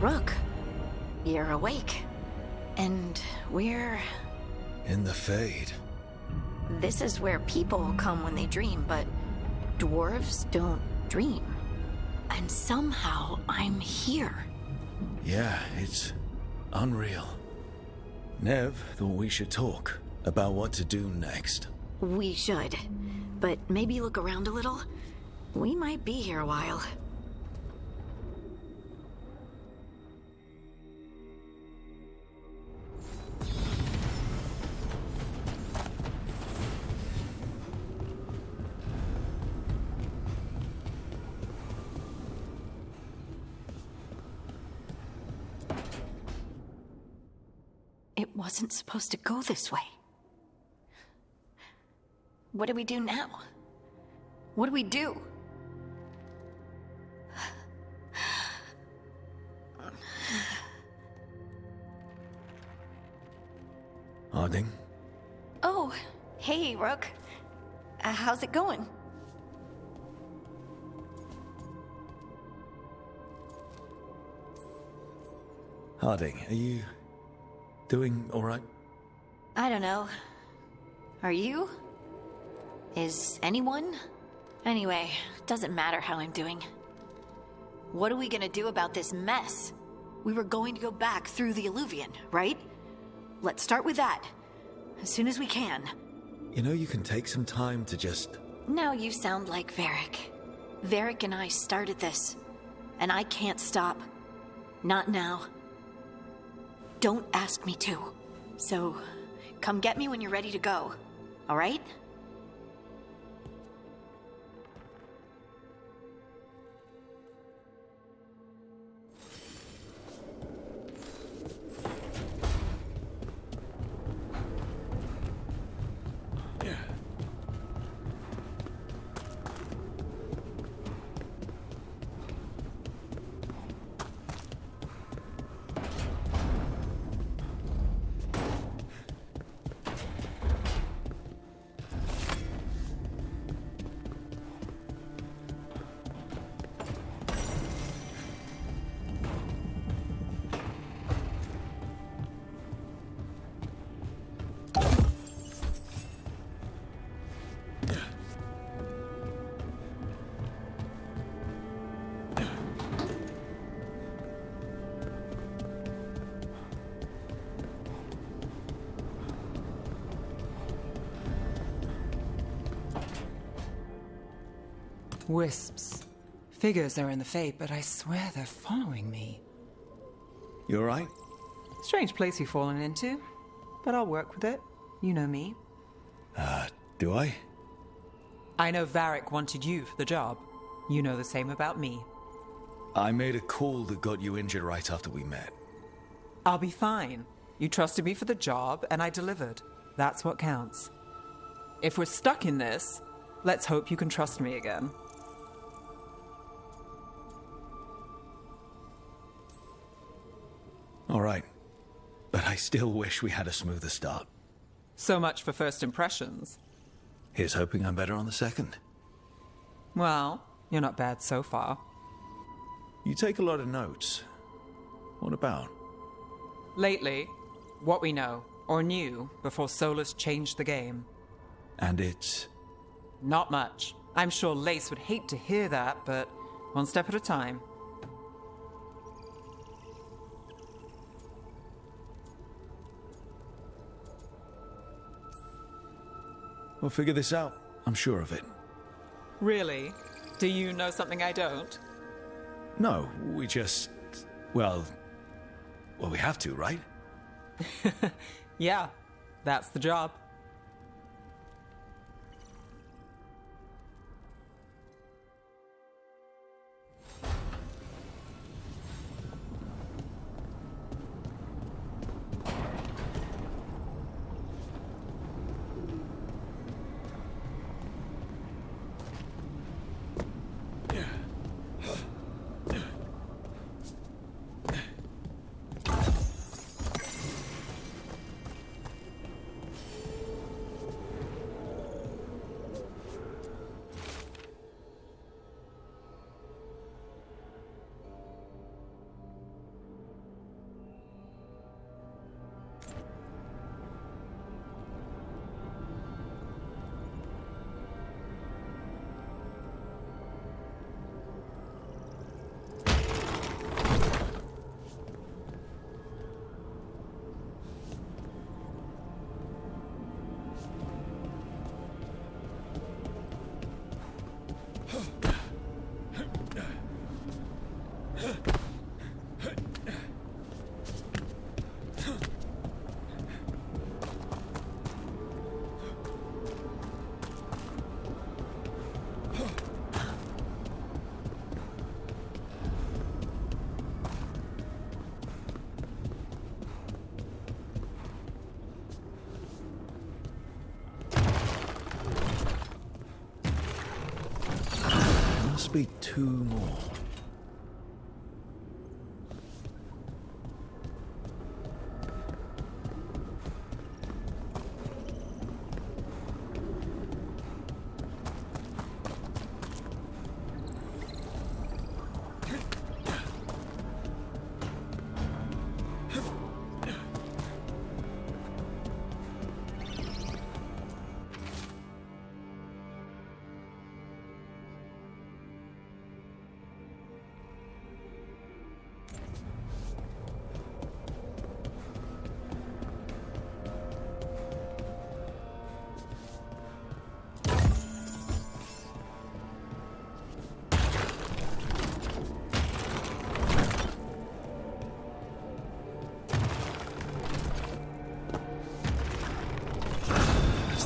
Rook, you're awake. And we're... in the Fade. This is where people come when they dream, but dwarves don't dream. And somehow I'm here. Yeah, it's unreal. Nev thought we should talk about what to do next. We should. But maybe look around a little. We might be here a while. It wasn't supposed to go this way. What do we do now? What do we do? Harding? Oh, hey, Rook. How's it going? Harding, are you doing all right? I don't know. Are you? Is anyone? Anyway, doesn't matter how I'm doing. What are we gonna do about this mess? We were going to go back through the Alluvion, right? Let's start with that. As soon as we can. You know, you can take some time to just... Now you sound like Varric. Varric and I started this. And I can't stop. Not now. Don't ask me to. So, come get me when you're ready to go. All right? Wisps. Figures are in the Fade, but I swear they're following me. You all right? Strange place you've fallen into, but I'll work with it. You know me. Do I? I know Varric wanted you for the job. You know the same about me. I made a call that got you injured right after we met. I'll be fine. You trusted me for the job, and I delivered. That's what counts. If we're stuck in this, let's hope you can trust me again. All right. But I still wish we had a smoother start. So much for first impressions. Here's hoping I'm better on the second. Well, you're not bad so far. You take a lot of notes. What about? Lately, what we know, or knew, before Solus changed the game. And it's... Not much. I'm sure Lace would hate to hear that, but one step at a time. We'll figure this out. I'm sure of it. Really? Do you know something I don't? No, we just... Well, we have to, right? Yeah, that's the job. must be 2 more.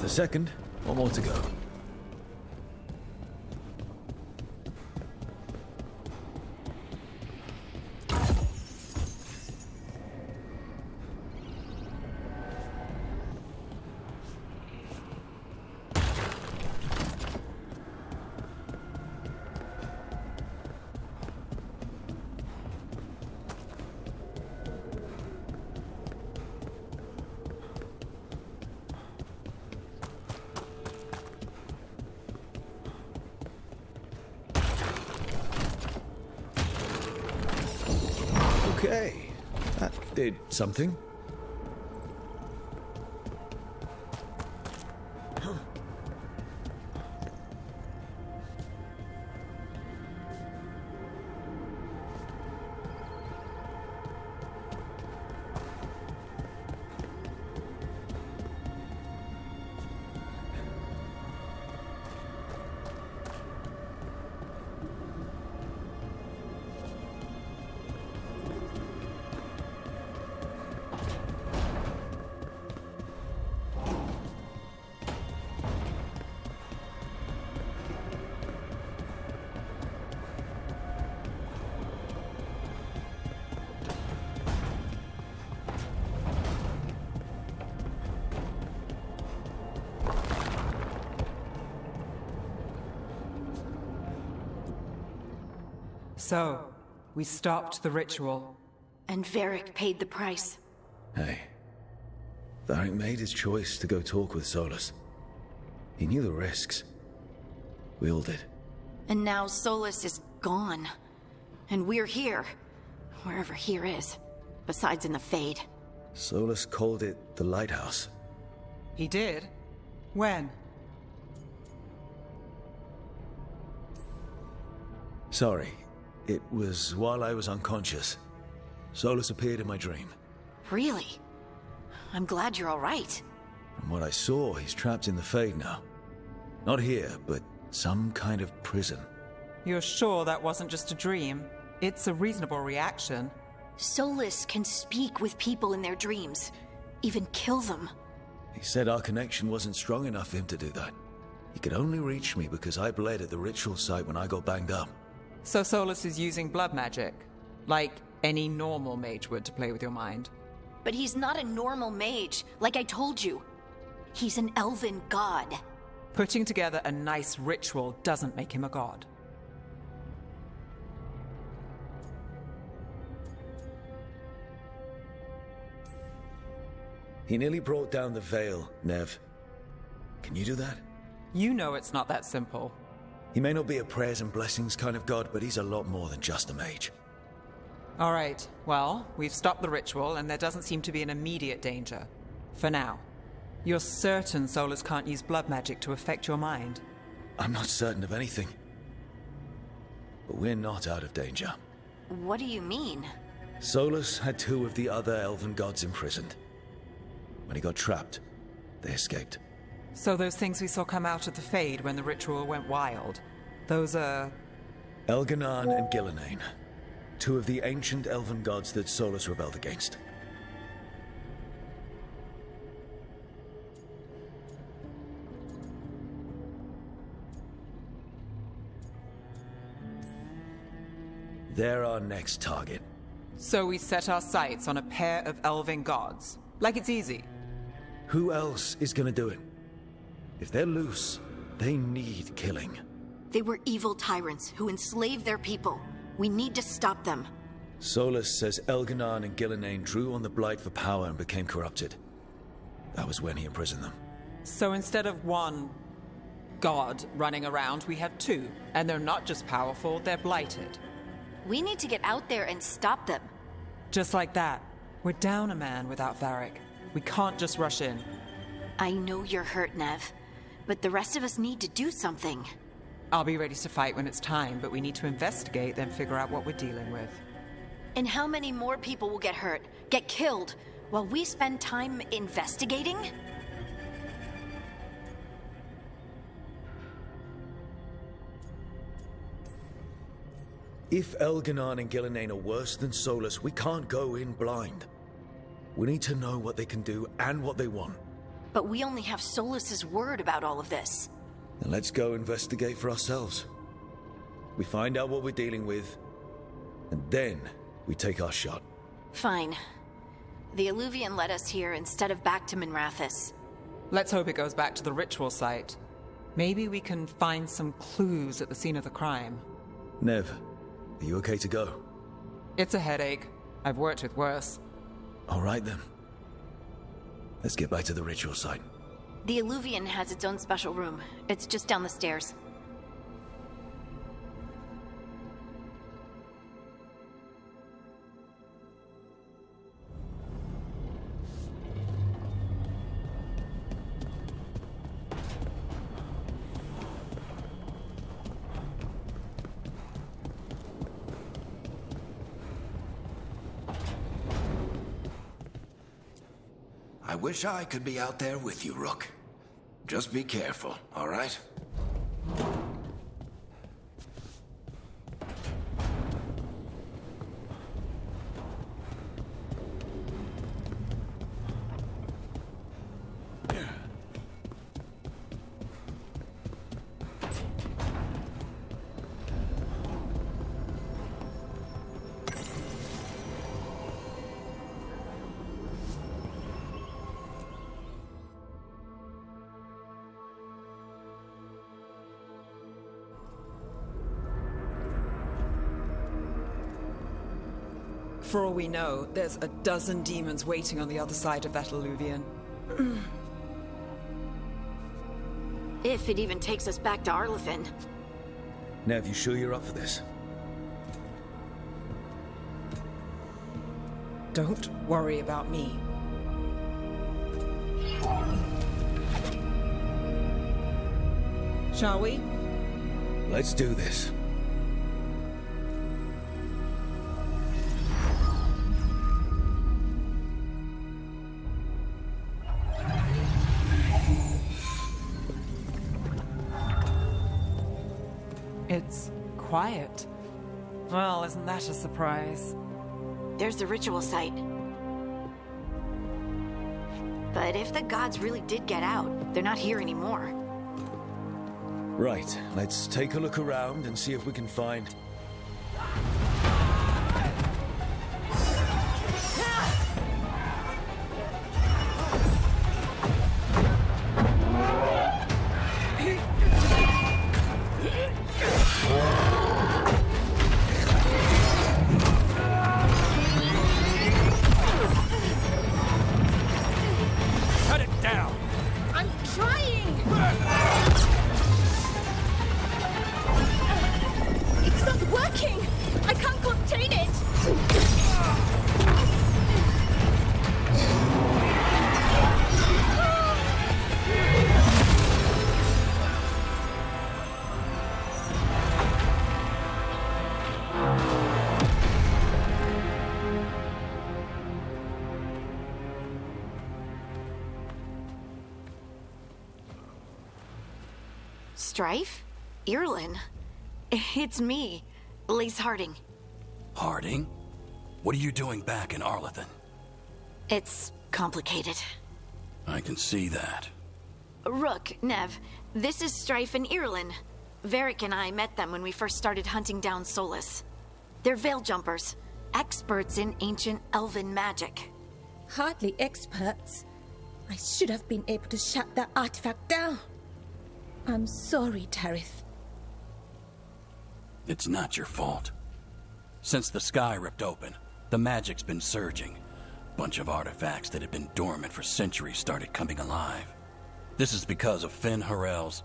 The second, 1 more to go. Okay, that did something. So, we stopped the ritual. And Varric paid the price. Hey, Varric made his choice to go talk with Solus. He knew the risks. We all did. And now Solus is gone. And we're here. Wherever here is. Besides in the Fade. Solus called it the Lighthouse. He did? When? Sorry. It was while I was unconscious. Solus appeared in my dream. Really? I'm glad you're all right. From what I saw, he's trapped in the Fade now. Not here, but some kind of prison. You're sure that wasn't just a dream? It's a reasonable reaction. Solus can speak with people in their dreams. Even kill them. He said our connection wasn't strong enough for him to do that. He could only reach me because I bled at the ritual site when I got banged up. So Solus is using blood magic, like any normal mage would to play with your mind. But he's not a normal mage, like I told you. He's an elven god. Putting together a nice ritual doesn't make him a god. He nearly brought down the Veil, Nev. Can you do that? You know it's not that simple. He may not be a prayers and blessings kind of god, but he's a lot more than just a mage. All right, well, we've stopped the ritual and there doesn't seem to be an immediate danger. For now. You're certain Solus can't use blood magic to affect your mind? I'm not certain of anything. But we're not out of danger. What do you mean? Solus had 2 of the other elven gods imprisoned. When he got trapped, they escaped. So those things we saw come out of the Fade when the ritual went wild, those are... Elganan and Gillenane. 2 of the ancient elven gods that Solus rebelled against. They're our next target. So we set our sights on a pair of elven gods. Like it's easy. Who else is gonna do it? If they're loose, they need killing. They were evil tyrants who enslaved their people. We need to stop them. Solus says Elganon and Gillenane drew on the Blight for power and became corrupted. That was when he imprisoned them. So instead of one god running around, we have two. And they're not just powerful, they're blighted. We need to get out there and stop them. Just like that. We're down a man without Varric. We can't just rush in. I know you're hurt, Nev, but the rest of us need to do something. I'll be ready to fight when it's time, but we need to investigate, then figure out what we're dealing with. And how many more people will get hurt, get killed, while we spend time investigating? If Elganon and Gillenane are worse than Solus, we can't go in blind. We need to know what they can do and what they want. But we only have Solus's word about all of this. Then let's go investigate for ourselves. We find out what we're dealing with, and then we take our shot. Fine. The Alluvian led us here instead of back to Minrathous. Let's hope it goes back to the ritual site. Maybe we can find some clues at the scene of the crime. Nev, are you okay to go? It's a headache. I've worked with worse. All right then. Let's get back to the ritual site. The Alluvian has its own special room. It's just down the stairs. I wish I could be out there with you, Rook. Just be careful, all right? For all we know, there's a dozen demons waiting on the other side of that Alluvian. If it even takes us back to Arlathan. Nev, you sure you're up for this? Don't worry about me. Shall we? Let's do this. It's quiet. Well, isn't that a surprise? There's the ritual site. But if the gods really did get out, they're not here anymore. Right, let's take a look around and see if we can find... Strife? Irlin? It's me, Lace Harding. Harding? What are you doing back in Arlathan? It's complicated. I can see that. Rook, Nev, this is Strife and Irlin. Varric and I met them when we first started hunting down Solus. They're veil jumpers, experts in ancient elven magic. Hardly experts. I should have been able to shut that artifact down. I'm sorry, Tarith. It's not your fault. Since the sky ripped open, the magic's been surging. Bunch of artifacts that had been dormant for centuries started coming alive. This is because of Finn Harel's...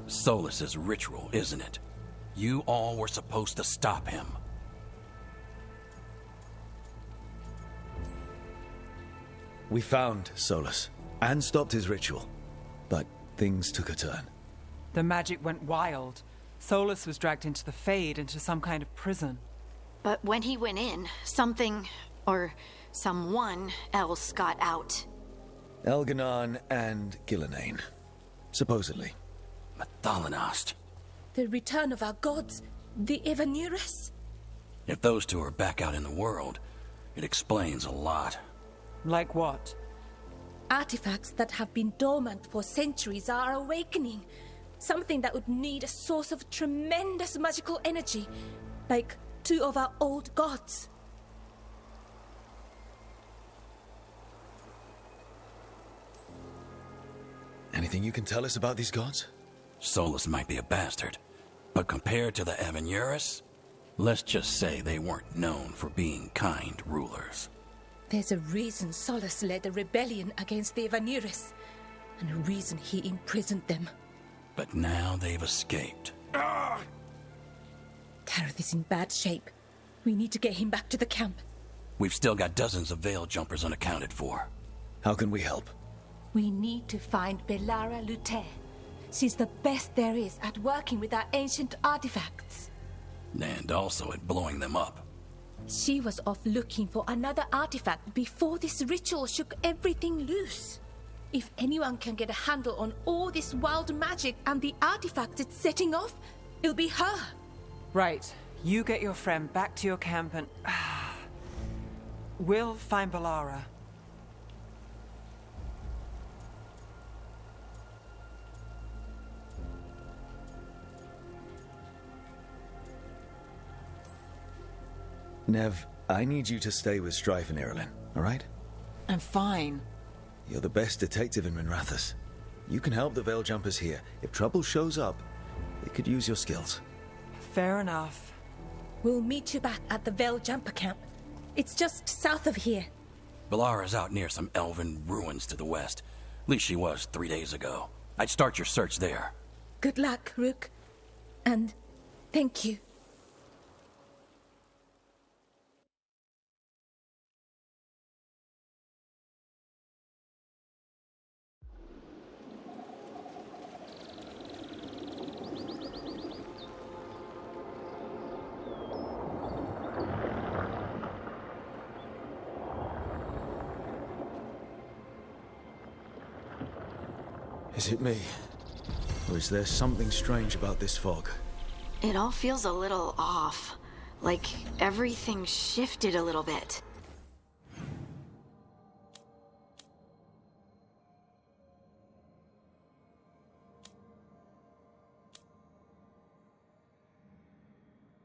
Solus's ritual, isn't it? You all were supposed to stop him. We found Solus and stopped his ritual, but things took a turn. The magic went wild. Solus was dragged into the Fade, into some kind of prison. But when he went in, something, or someone else got out. Elganon and Gillenane, supposedly. Mathalanost. The return of our gods, the Evanurus. If those two are back out in the world, it explains a lot. Like what? Artifacts that have been dormant for centuries are awakening. Something that would need a source of tremendous magical energy, like two of our old gods. Anything you can tell us about these gods? Solus might be a bastard, but compared to the Evanurus, let's just say they weren't known for being kind rulers. There's a reason Solus led a rebellion against the Evanurus, and a reason he imprisoned them. But now they've escaped. Kareth is in bad shape. We need to get him back to the camp. We've still got dozens of Veil Jumpers unaccounted for. How can we help? We need to find Belara Luthe. She's the best there is at working with our ancient artifacts. And also at blowing them up. She was off looking for another artifact before this ritual shook everything loose. If anyone can get a handle on all this wild magic and the artifacts it's setting off, it'll be her. Right. You get your friend back to your camp and... we'll find Belara. Nev, I need you to stay with Strife and Irilyn, all right? I'm fine. You're the best detective in Minrathous. You can help the Veil Jumpers here. If trouble shows up, they could use your skills. Fair enough. We'll meet you back at the Veil Jumper camp. It's just south of here. Belara's out near some elven ruins to the west. At least she was 3 days ago. I'd start your search there. Good luck, Rook. And thank you. Is it me? Or is there something strange about this fog? It all feels a little off. Like everything shifted a little bit.